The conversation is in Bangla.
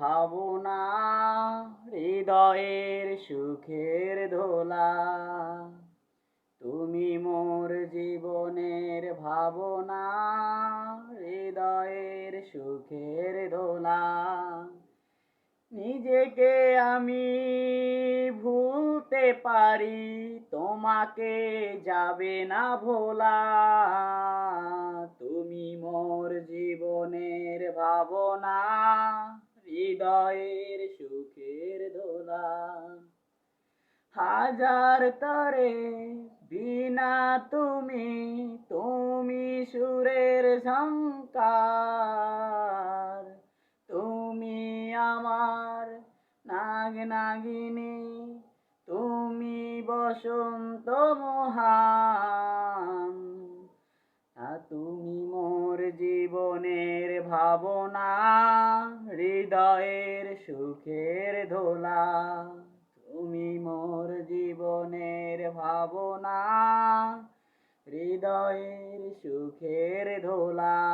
ভাবনা, হৃদয়ের সুখের দোলা। তুমি মোর জীবনের ভাবনা, হৃদয়ের সুখের দোলা। নিজেকে আমি ভুলতে পারি, তোমাকে যাবে না ভোলা। তুমি মোর জীবনের ভাবনা, হৃদয়ের সুখের দোলা। হাজার তরে বিনা তুমি, তুমি সুরের ঝংকার। তুমি আমার নাগ নাগিনী, তুমি বসন্ত মহান। তুমি মোর জীবনের ভাবনা, হৃদয়ের সুখের দোলা। তুমি মোর জীবনের ভাবনা, হৃদয়ের সুখের দোলা।